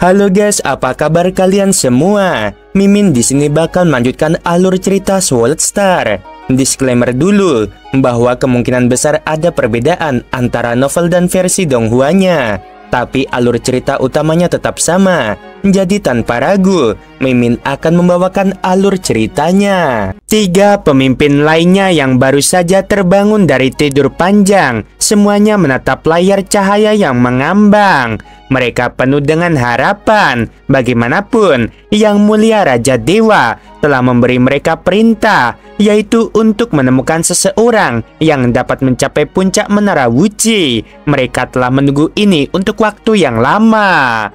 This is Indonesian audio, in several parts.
Halo guys, apa kabar kalian semua? Mimin di sini bakal melanjutkan alur cerita Sword Star. Disclaimer dulu bahwa kemungkinan besar ada perbedaan antara novel dan versi Donghuanya, tapi alur cerita utamanya tetap sama. Jadi tanpa ragu, Mimin akan membawakan alur ceritanya. 3 pemimpin lainnya yang baru saja terbangun dari tidur panjang, semuanya menatap layar cahaya yang mengambang. Mereka penuh dengan harapan. Bagaimanapun, Yang Mulia Raja Dewa telah memberi mereka perintah, yaitu untuk menemukan seseorang yang dapat mencapai puncak Menara Wuci. Mereka telah menunggu ini untuk waktu yang lama.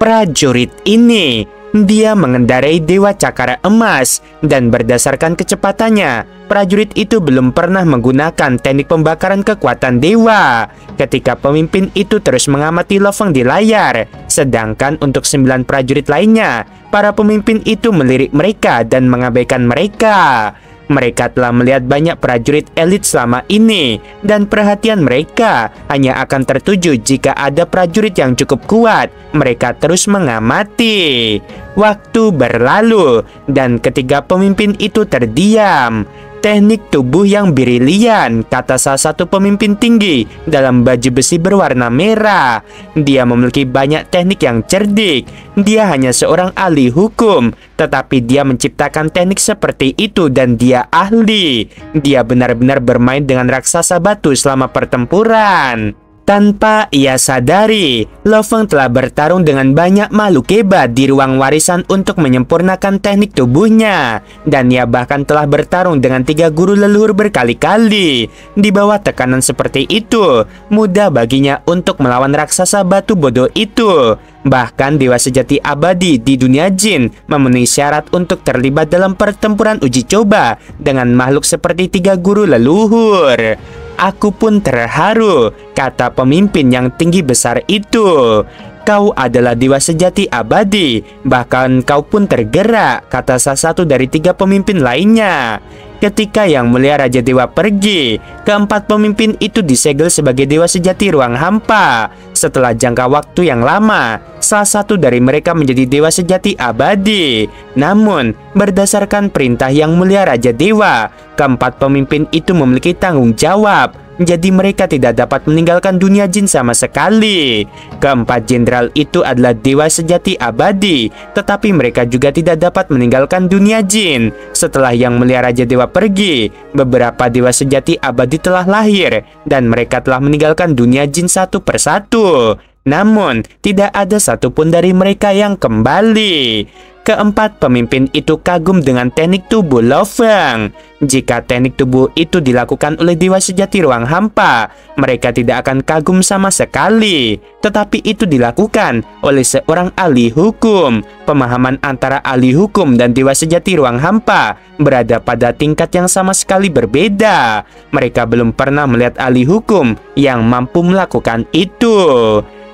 Prajurit ini, dia mengendarai Dewa Cakara Emas, dan berdasarkan kecepatannya, prajurit itu belum pernah menggunakan teknik pembakaran kekuatan dewa. Ketika pemimpin itu terus mengamati Lo Feng di layar, sedangkan untuk 9 prajurit lainnya, para pemimpin itu melirik mereka dan mengabaikan mereka. Mereka telah melihat banyak prajurit elit selama ini, dan perhatian mereka hanya akan tertuju jika ada prajurit yang cukup kuat. Mereka terus mengamati. Waktu berlalu, dan ketiga pemimpin itu terdiam. Teknik tubuh yang brilian, kata salah satu pemimpin tinggi dalam baju besi berwarna merah. Dia memiliki banyak teknik yang cerdik. Dia hanya seorang ahli hukum, tetapi dia menciptakan teknik seperti itu dan dia ahli. Dia benar-benar bermain dengan raksasa batu selama pertempuran. Tanpa ia sadari, Lo Feng telah bertarung dengan banyak makhluk hebat di ruang warisan untuk menyempurnakan teknik tubuhnya. Dan ia bahkan telah bertarung dengan 3 guru leluhur berkali-kali. Di bawah tekanan seperti itu, mudah baginya untuk melawan raksasa batu bodoh itu. Bahkan Dewa Sejati Abadi di dunia jin memenuhi syarat untuk terlibat dalam pertempuran uji coba dengan makhluk seperti 3 guru leluhur. Aku pun terharu, kata pemimpin yang tinggi besar itu. Kau adalah Dewa Sejati Abadi, bahkan kau pun tergerak, kata salah satu dari 3 pemimpin lainnya. Ketika Yang Mulia Raja Dewa pergi, keempat pemimpin itu disegel sebagai Dewa Sejati Ruang Hampa. Setelah jangka waktu yang lama, salah satu dari mereka menjadi Dewa Sejati Abadi. Namun, berdasarkan perintah Yang Mulia Raja Dewa, keempat pemimpin itu memiliki tanggung jawab. Jadi mereka tidak dapat meninggalkan dunia jin sama sekali. Keempat jenderal itu adalah Dewa Sejati Abadi, tetapi mereka juga tidak dapat meninggalkan dunia jin. Setelah Yang Mulia Raja Dewa pergi, beberapa Dewa Sejati Abadi telah lahir, dan mereka telah meninggalkan dunia jin satu persatu. Namun, tidak ada satupun dari mereka yang kembali. Keempat pemimpin itu kagum dengan teknik tubuh Lo Feng. Jika teknik tubuh itu dilakukan oleh Dewa Sejati Ruang Hampa, mereka tidak akan kagum sama sekali. Tetapi itu dilakukan oleh seorang ahli hukum. Pemahaman antara ahli hukum dan Dewa Sejati Ruang Hampa berada pada tingkat yang sama sekali berbeda. Mereka belum pernah melihat ahli hukum yang mampu melakukan itu.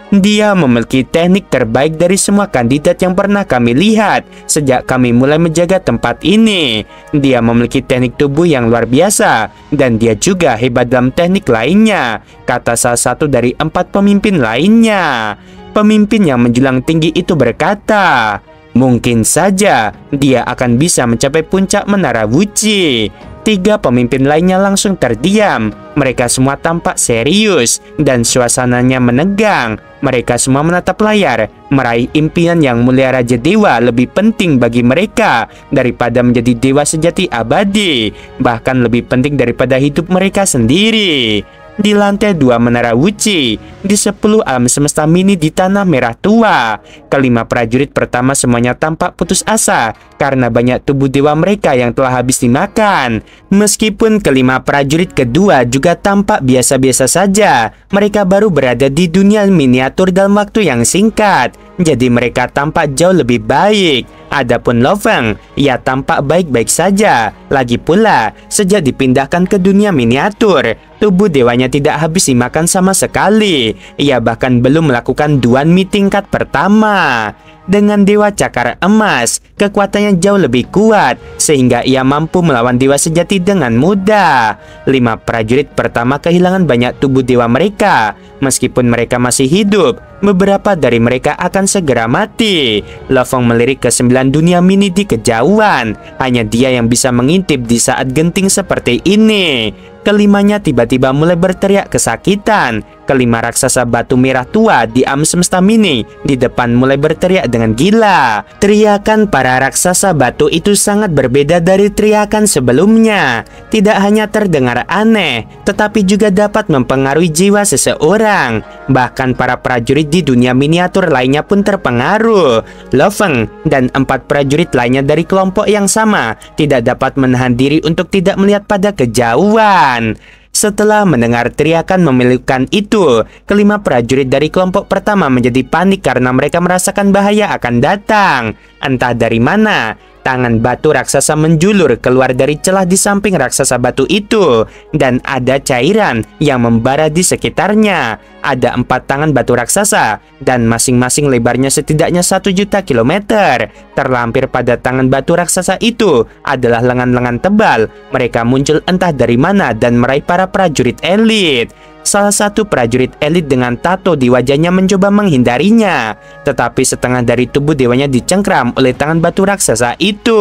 Dia memiliki teknik terbaik dari semua kandidat yang pernah kami lihat sejak kami mulai menjaga tempat ini. Dia memiliki teknik tubuh yang luar biasa, dan dia juga hebat dalam teknik lainnya, kata salah satu dari 4 pemimpin lainnya. Pemimpin yang menjulang tinggi itu berkata, mungkin saja dia akan bisa mencapai puncak Menara Wuci. 3 pemimpin lainnya langsung terdiam. Mereka semua tampak serius dan suasananya menegang. Mereka semua menatap layar. Meraih impian Yang Mulia Raja Dewa lebih penting bagi mereka daripada menjadi Dewa Sejati Abadi. Bahkan lebih penting daripada hidup mereka sendiri. Di lantai 2 Menara Wuci, di 10 alam semesta mini di Tanah Merah Tua, kelima prajurit pertama semuanya tampak putus asa karena banyak tubuh dewa mereka yang telah habis dimakan. Meskipun kelima prajurit kedua juga tampak biasa-biasa saja, mereka baru berada di dunia miniatur dalam waktu yang singkat, jadi mereka tampak jauh lebih baik. Adapun Lo Feng, ia tampak baik-baik saja. Lagi pula, sejak dipindahkan ke dunia miniatur, tubuh dewanya tidak habis dimakan sama sekali. Ia bahkan belum melakukan Duan Mi tingkat pertama. Dengan Dewa Cakar Emas, kekuatannya jauh lebih kuat, sehingga ia mampu melawan dewa sejati dengan mudah. 5 prajurit pertama kehilangan banyak tubuh dewa mereka. Meskipun mereka masih hidup, beberapa dari mereka akan segera mati. Lo Fong melirik ke 9 dunia mini di kejauhan. Hanya dia yang bisa mengintip di saat genting seperti ini. Kelimanya tiba-tiba mulai berteriak kesakitan. Kelima raksasa batu merah tua di alam semesta mini di depan mulai berteriak dengan gila. Teriakan para raksasa batu itu sangat berbeda dari teriakan sebelumnya. Tidak hanya terdengar aneh, tetapi juga dapat mempengaruhi jiwa seseorang. Bahkan para prajurit di dunia miniatur lainnya pun terpengaruh. Lo Fong dan 4 prajurit lainnya dari kelompok yang sama tidak dapat menahan diri untuk tidak melihat pada kejauhan. Setelah mendengar teriakan memilukan itu, kelima prajurit dari kelompok pertama menjadi panik karena mereka merasakan bahaya akan datang. Entah dari mana, tangan batu raksasa menjulur keluar dari celah di samping raksasa batu itu, dan ada cairan yang membara di sekitarnya. Ada 4 tangan batu raksasa, dan masing-masing lebarnya setidaknya 1 juta kilometer. Terlampir pada tangan batu raksasa itu adalah lengan-lengan tebal. Mereka muncul entah dari mana dan meraih para prajurit elit. Salah satu prajurit elit dengan tato di wajahnya mencoba menghindarinya, tetapi setengah dari tubuh dewanya dicengkram oleh tangan batu raksasa itu.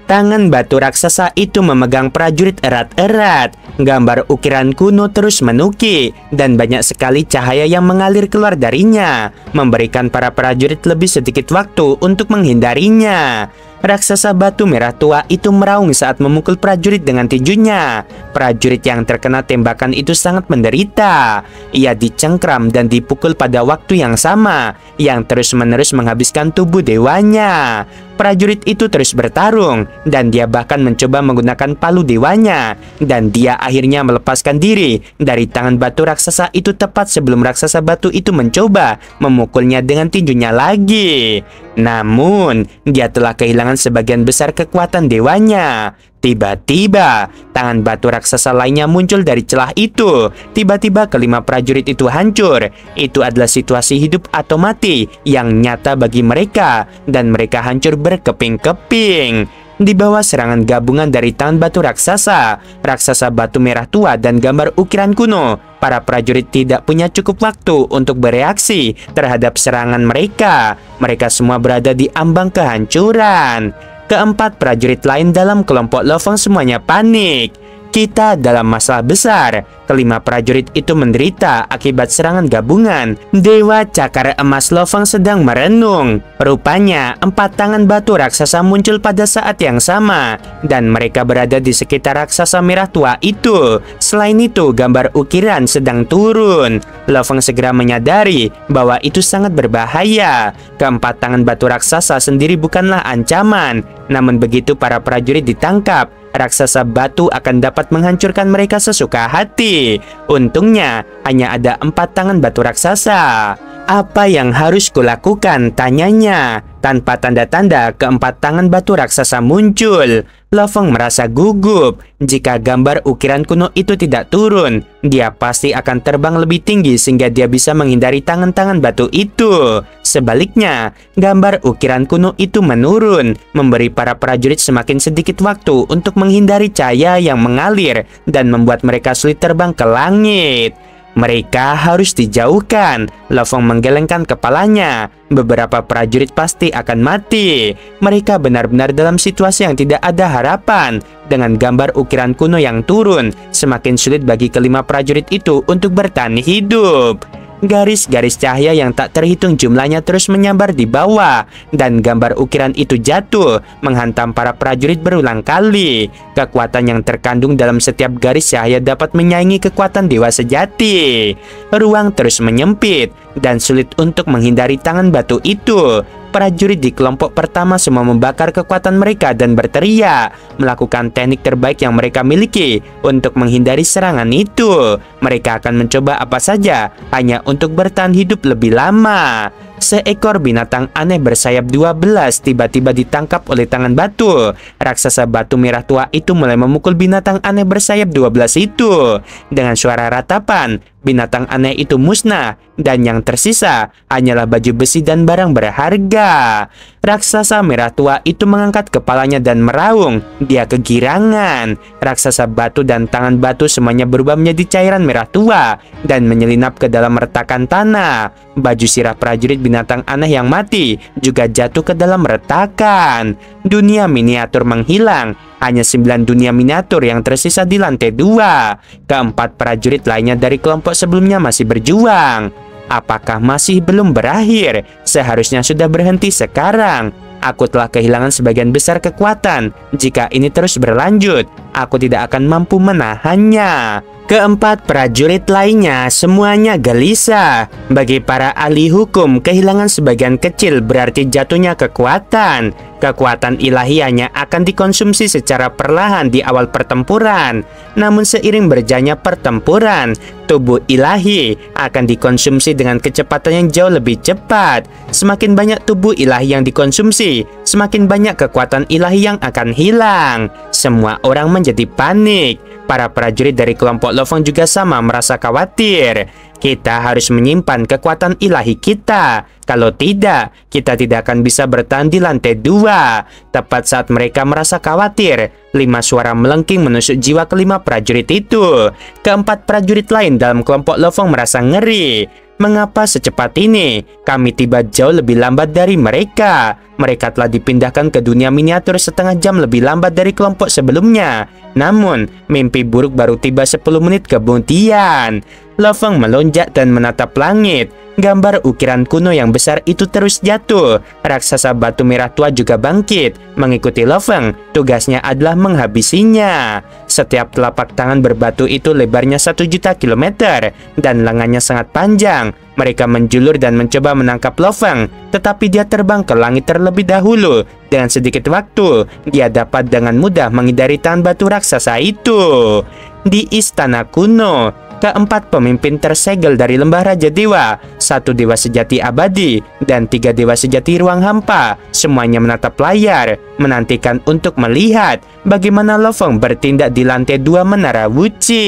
Tangan batu raksasa itu memegang prajurit erat-erat. Gambar ukiran kuno terus menukik, dan banyak sekali cahaya yang mengalir keluar darinya, memberikan para prajurit lebih sedikit waktu untuk menghindarinya. Raksasa batu merah tua itu meraung saat memukul prajurit dengan tinjunya. Prajurit yang terkena tembakan itu sangat menderita. Ia dicengkram dan dipukul pada waktu yang sama, yang terus-menerus menghabiskan tubuh dewanya. Prajurit itu terus bertarung, dan dia bahkan mencoba menggunakan palu dewanya. Dan dia akhirnya melepaskan diri dari tangan batu raksasa itu tepat sebelum raksasa batu itu mencoba memukulnya dengan tinjunya lagi. Namun, dia telah kehilangan sebagian besar kekuatan dewanya. Tiba-tiba, tangan batu raksasa lainnya muncul dari celah itu. Tiba-tiba kelima prajurit itu hancur. Itu adalah situasi hidup atau mati yang nyata bagi mereka, dan mereka hancur berkeping-keping. Di bawah serangan gabungan dari tangan batu raksasa, raksasa batu merah tua, dan gambar ukiran kuno, para prajurit tidak punya cukup waktu untuk bereaksi terhadap serangan mereka. Mereka semua berada di ambang kehancuran. Keempat prajurit lain dalam kelompok Lo Fong semuanya panik. Kita dalam masalah besar. Kelima prajurit itu menderita akibat serangan gabungan. Dewa Cakar Emas Lo Fong sedang merenung. Rupanya 4 tangan batu raksasa muncul pada saat yang sama, dan mereka berada di sekitar raksasa merah tua itu. Selain itu, gambar ukiran sedang turun. Lo Fong segera menyadari bahwa itu sangat berbahaya. Keempat tangan batu raksasa sendiri bukanlah ancaman, namun begitu para prajurit ditangkap, raksasa batu akan dapat menghancurkan mereka sesuka hati. Untungnya hanya ada 4 tangan batu raksasa. Apa yang harus kulakukan? Tanyanya. Tanpa tanda-tanda, keempat tangan batu raksasa muncul. Lo Fong merasa gugup. Jika gambar ukiran kuno itu tidak turun, dia pasti akan terbang lebih tinggi sehingga dia bisa menghindari tangan-tangan batu itu. Sebaliknya, gambar ukiran kuno itu menurun, memberi para prajurit semakin sedikit waktu untuk menghindari cahaya yang mengalir dan membuat mereka sulit terbang ke langit. Mereka harus dijauhkan. Lo Fong menggelengkan kepalanya. Beberapa prajurit pasti akan mati. Mereka benar-benar dalam situasi yang tidak ada harapan. Dengan gambar ukiran kuno yang turun, semakin sulit bagi kelima prajurit itu untuk bertahan hidup. Garis-garis cahaya yang tak terhitung jumlahnya terus menyambar di bawah, dan gambar ukiran itu jatuh, menghantam para prajurit berulang kali. Kekuatan yang terkandung dalam setiap garis cahaya dapat menyaingi kekuatan dewa sejati. Ruang terus menyempit, dan sulit untuk menghindari tangan batu itu. Prajurit di kelompok pertama semua membakar kekuatan mereka dan berteriak, melakukan teknik terbaik yang mereka miliki untuk menghindari serangan itu. Mereka akan mencoba apa saja hanya untuk bertahan hidup lebih lama. seekor binatang aneh bersayap 12 tiba-tiba ditangkap oleh tangan batu. Raksasa batu merah tua itu mulai memukul binatang aneh bersayap 12 itu. Dengan suara ratapan, binatang aneh itu musnah, dan yang tersisa hanyalah baju besi dan barang berharga. Raksasa merah tua itu mengangkat kepalanya dan meraung. Dia kegirangan. Raksasa batu dan tangan batu semuanya berubah menjadi cairan merah tua dan menyelinap ke dalam retakan tanah. Baju sirah prajurit binatang aneh yang mati juga jatuh ke dalam retakan. Dunia miniatur menghilang. Hanya 9 dunia miniatur yang tersisa di lantai 2. Keempat prajurit lainnya dari kelompok sebelumnya masih berjuang. Apakah masih belum berakhir? Seharusnya sudah berhenti sekarang. Aku telah kehilangan sebagian besar kekuatan. Jika ini terus berlanjut, aku tidak akan mampu menahannya. Keempat prajurit lainnya semuanya gelisah. Bagi para ahli hukum, kehilangan sebagian kecil berarti jatuhnya kekuatan. Kekuatan ilahi hanya akan dikonsumsi secara perlahan di awal pertempuran. Namun seiring berjalannya pertempuran, tubuh ilahi akan dikonsumsi dengan kecepatan yang jauh lebih cepat. Semakin banyak tubuh ilahi yang dikonsumsi, semakin banyak kekuatan ilahi yang akan hilang. Semua orang menjadi panik. Para prajurit dari kelompok Lo-Fong juga sama merasa khawatir. Kita harus menyimpan kekuatan ilahi kita. Kalau tidak, kita tidak akan bisa bertahan di lantai 2. Tepat saat mereka merasa khawatir, 5 suara melengking menusuk jiwa kelima prajurit itu. Keempat prajurit lain dalam kelompok Lo-Fong merasa ngeri. Mengapa secepat ini? Kami tiba jauh lebih lambat dari mereka. Mereka telah dipindahkan ke dunia miniatur setengah jam lebih lambat dari kelompok sebelumnya. Namun, mimpi buruk baru tiba 10 menit kemudian. Lo-Fong melonjak dan menatap langit. Gambar ukiran kuno yang besar itu terus jatuh. Raksasa batu merah tua juga bangkit. Mengikuti Lo-Fong, tugasnya adalah menghabisinya. Setiap telapak tangan berbatu itu lebarnya 1 juta kilometer dan lengannya sangat panjang. Mereka menjulur dan mencoba menangkap Lo-Fong, tetapi dia terbang ke langit terlebih dahulu. Dengan sedikit waktu, dia dapat dengan mudah menghindari tangan batu raksasa itu. Di istana kuno, keempat pemimpin tersegel dari lembah Raja Dewa, 1 dewa sejati abadi, dan 3 dewa sejati ruang hampa. Semuanya menatap layar, menantikan untuk melihat bagaimana Lo-Fong bertindak di lantai 2 Menara Wuci.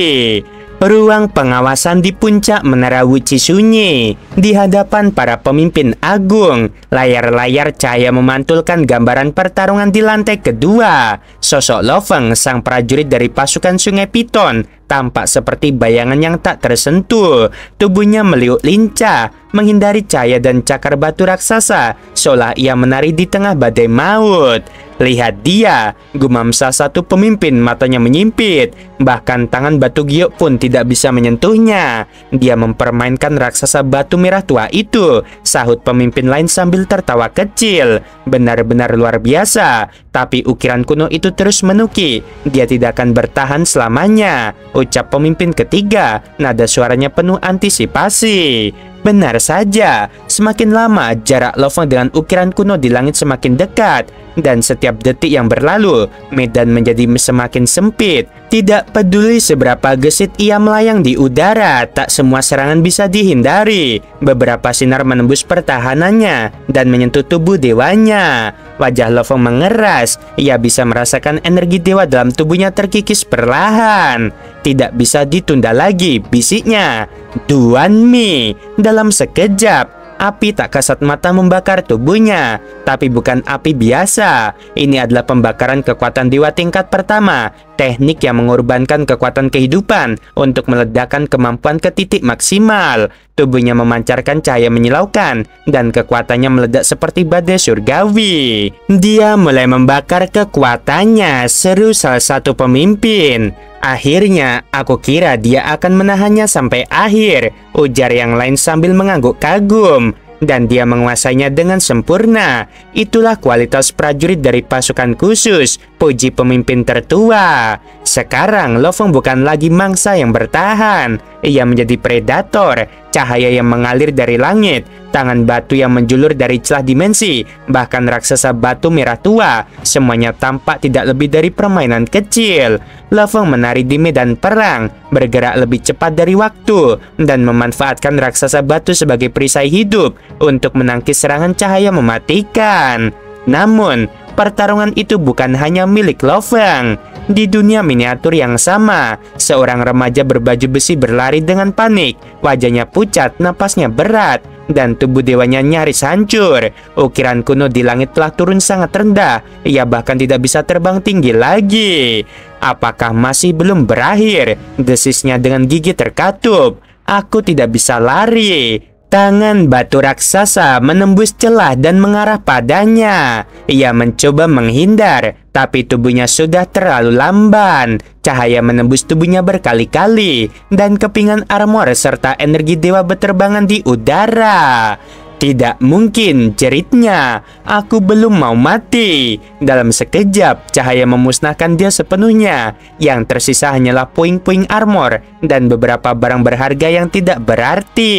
Ruang pengawasan di puncak Menara Wuci sunyi. Di hadapan para pemimpin agung, layar-layar cahaya memantulkan gambaran pertarungan di lantai kedua. Sosok Lo-Fong, sang prajurit dari pasukan Sungai Piton, tampak seperti bayangan yang tak tersentuh. Tubuhnya meliuk lincah, menghindari cahaya dan cakar batu raksasa, seolah ia menari di tengah badai maut. Lihat dia, gumam salah satu pemimpin, matanya menyimpit. Bahkan tangan batu giok pun tidak bisa menyentuhnya. Dia mempermainkan raksasa batu merah tua itu, sahut pemimpin lain sambil tertawa kecil. Benar-benar luar biasa. Tapi ukiran kuno itu terus menuki. Dia tidak akan bertahan selamanya, ucap pemimpin ketiga. Nada suaranya penuh antisipasi. Benar saja, semakin lama jarak Lo-Fong dengan ukiran kuno di langit semakin dekat, dan setiap detik yang berlalu, medan menjadi semakin sempit. Tidak peduli seberapa gesit ia melayang di udara, tak semua serangan bisa dihindari. Beberapa sinar menembus pertahanannya dan menyentuh tubuh dewanya. Wajah Lo-Fong mengeras, ia bisa merasakan energi dewa dalam tubuhnya terkikis perlahan. Tidak bisa ditunda lagi, bisiknya. Duan Mi. Dalam sekejap, api tak kasat mata membakar tubuhnya. Tapi bukan api biasa. Ini adalah pembakaran kekuatan dewa tingkat pertama. Teknik yang mengorbankan kekuatan kehidupan untuk meledakkan kemampuan ke titik maksimal. Tubuhnya memancarkan cahaya menyilaukan dan kekuatannya meledak seperti badai surgawi. Dia mulai membakar kekuatannya, seru salah satu pemimpin. Akhirnya, aku kira dia akan menahannya sampai akhir, ujar yang lain sambil mengangguk kagum. Dan dia menguasainya dengan sempurna. Itulah kualitas prajurit dari pasukan khusus, puji pemimpin tertua. Sekarang Lo-Fong bukan lagi mangsa yang bertahan. Ia menjadi predator, cahaya yang mengalir dari langit, tangan batu yang menjulur dari celah dimensi, bahkan raksasa batu merah tua. Semuanya tampak tidak lebih dari permainan kecil. Lo Feng menari di medan perang, bergerak lebih cepat dari waktu, dan memanfaatkan raksasa batu sebagai perisai hidup untuk menangkis serangan cahaya mematikan. Namun, pertarungan itu bukan hanya milik Lo Feng. Di dunia miniatur yang sama, seorang remaja berbaju besi berlari dengan panik. Wajahnya pucat, napasnya berat, dan tubuh dewanya nyaris hancur. Ukiran kuno di langit telah turun sangat rendah. Ia bahkan tidak bisa terbang tinggi lagi. Apakah masih belum berakhir? Desisnya dengan gigi terkatup. Aku tidak bisa lari. Tangan batu raksasa menembus celah dan mengarah padanya. Ia mencoba menghindar, tapi tubuhnya sudah terlalu lamban. Cahaya menembus tubuhnya berkali-kali, dan kepingan armor serta energi dewa berterbangan di udara. Tidak mungkin, jeritnya. Aku belum mau mati. Dalam sekejap, cahaya memusnahkan dia sepenuhnya. Yang tersisa hanyalah puing-puing armor dan beberapa barang berharga yang tidak berarti.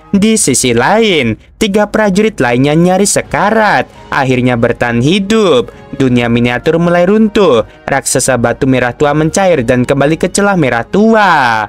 Di sisi lain, 3 prajurit lainnya nyaris sekarat, akhirnya bertahan hidup. Dunia miniatur mulai runtuh. Raksasa batu merah tua mencair dan kembali ke celah merah tua.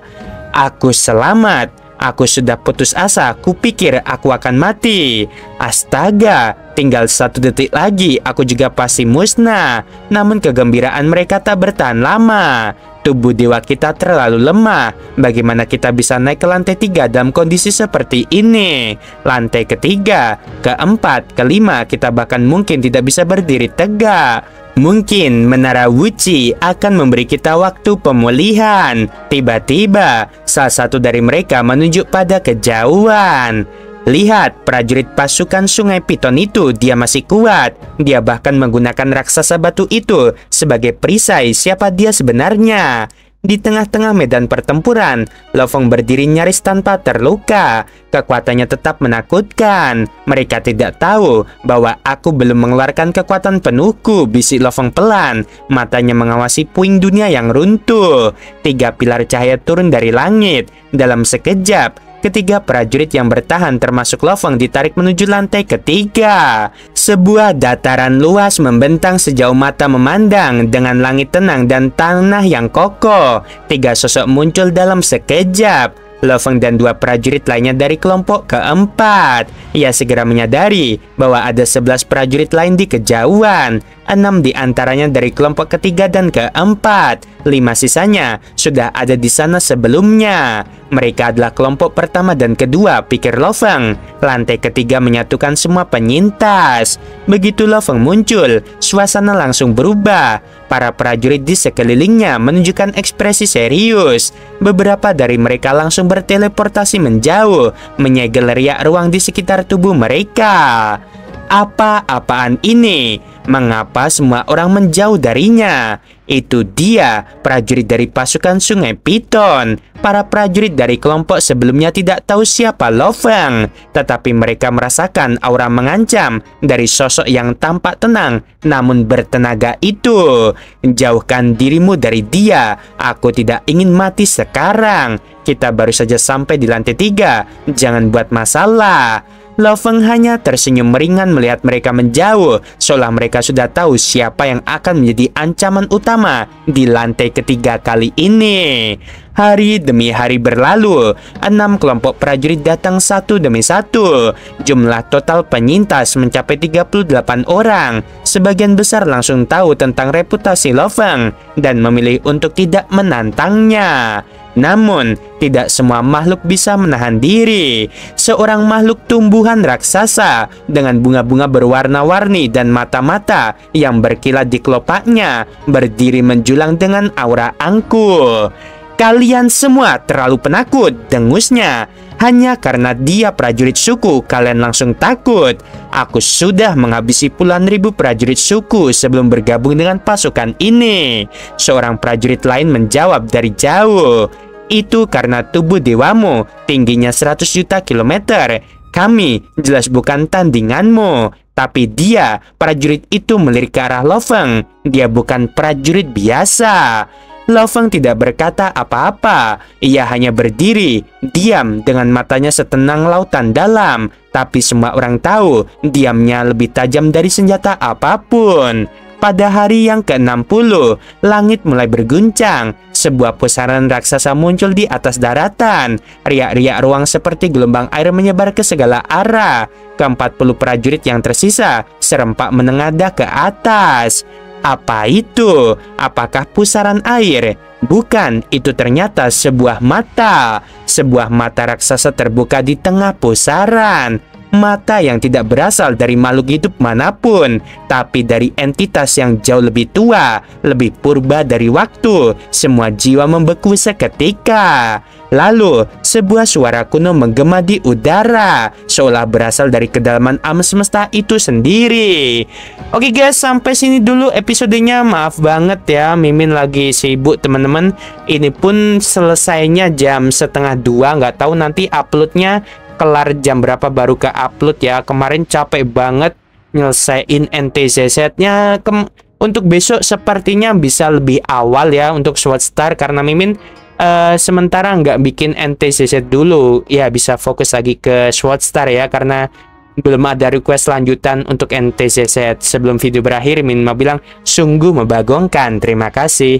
Aku selamat. Aku sudah putus asa, kupikir aku akan mati. Astaga, tinggal 1 detik lagi, aku juga pasti musnah. Namun kegembiraan mereka tak bertahan lama. Tubuh dewa kita terlalu lemah. Bagaimana kita bisa naik ke lantai 3 dalam kondisi seperti ini? Lantai ketiga, keempat, kelima, kita bahkan mungkin tidak bisa berdiri tegak. Mungkin menara Wuci akan memberi kita waktu pemulihan. Tiba-tiba, salah satu dari mereka menunjuk pada kejauhan. Lihat, prajurit pasukan Sungai Piton itu, dia masih kuat. Dia bahkan menggunakan raksasa batu itu sebagai perisai siapa dia sebenarnya. Di tengah-tengah medan pertempuran, Lo Feng berdiri nyaris tanpa terluka. Kekuatannya tetap menakutkan. Mereka tidak tahu bahwa aku belum mengeluarkan kekuatan penuhku, bisik Lo Feng pelan. Matanya mengawasi puing dunia yang runtuh. 3 pilar cahaya turun dari langit. Dalam sekejap, ketiga prajurit yang bertahan termasuk Lo Feng ditarik menuju lantai ketiga. Sebuah dataran luas membentang sejauh mata memandang dengan langit tenang dan tanah yang kokoh. 3 sosok muncul dalam sekejap. Lo Feng dan 2 prajurit lainnya dari kelompok keempat. Ia segera menyadari bahwa ada 11 prajurit lain di kejauhan. 6 di antaranya dari kelompok ketiga dan keempat. 5 sisanya sudah ada di sana sebelumnya. Mereka adalah kelompok pertama dan kedua, pikir Lo Feng. Lantai ketiga menyatukan semua penyintas. Begitu Lo Feng muncul, suasana langsung berubah. Para prajurit di sekelilingnya menunjukkan ekspresi serius. Beberapa dari mereka langsung berteleportasi menjauh, menyegel riak ruang di sekitar tubuh mereka. Apa-apaan ini? Mengapa semua orang menjauh darinya? Itu dia, prajurit dari pasukan Sungai Piton. Para prajurit dari kelompok sebelumnya tidak tahu siapa Lo Feng, tetapi mereka merasakan aura mengancam dari sosok yang tampak tenang namun bertenaga itu. Jauhkan dirimu dari dia. Aku tidak ingin mati sekarang. Kita baru saja sampai di lantai 3. Jangan buat masalah. Lo Feng hanya tersenyum ringan melihat mereka menjauh, seolah mereka sudah tahu siapa yang akan menjadi ancaman utama di lantai ketiga kali ini. Hari demi hari berlalu, 6 kelompok prajurit datang satu demi satu. Jumlah total penyintas mencapai 38 orang. Sebagian besar langsung tahu tentang reputasi Lo Feng dan memilih untuk tidak menantangnya. Namun, tidak semua makhluk bisa menahan diri. Seorang makhluk tumbuhan raksasa dengan bunga-bunga berwarna-warni dan mata-mata yang berkilat di kelopaknya berdiri menjulang dengan aura angkuh. Kalian semua terlalu penakut, dengusnya. Hanya karena dia prajurit suku, kalian langsung takut. Aku sudah menghabisi puluhan ribu prajurit suku sebelum bergabung dengan pasukan ini. Seorang prajurit lain menjawab dari jauh. Itu karena tubuh dewamu tingginya 100 juta kilometer. Kami jelas bukan tandinganmu. Tapi dia, prajurit itu melirik ke arah Lo Feng. Dia bukan prajurit biasa. Loveng tidak berkata apa-apa. Ia hanya berdiri, diam dengan matanya setenang lautan dalam. Tapi semua orang tahu, diamnya lebih tajam dari senjata apapun. Pada hari yang ke-60, langit mulai berguncang. Sebuah pusaran raksasa muncul di atas daratan. Riak-riak ruang seperti gelombang air menyebar ke segala arah. Ke-40 prajurit yang tersisa serempak menengadah ke atas. Apa itu? Apakah pusaran air? Bukan, itu ternyata sebuah mata. Sebuah mata raksasa terbuka di tengah pusaran. Mata yang tidak berasal dari makhluk hidup manapun, tapi dari entitas yang jauh lebih tua, lebih purba dari waktu. Semua jiwa membeku seketika. Lalu, sebuah suara kuno menggema di udara, seolah berasal dari kedalaman alam semesta itu sendiri. Oke guys, sampai sini dulu episodenya. Maaf banget ya, Mimin lagi sibuk teman-teman. Ini pun selesainya jam 1:30, nggak tahu nanti uploadnya kelar jam berapa baru ke upload ya. Kemarin capek banget nyelesain NTZZ-nya. Untuk besok sepertinya bisa lebih awal ya untuk SWOT Star, karena Mimin sementara nggak bikin NTZZ dulu ya, bisa fokus lagi ke SWOT Star ya, karena belum ada request lanjutan untuk NTZZ. Sebelum video berakhir, Mimin mau bilang sungguh membagongkan. Terima kasih.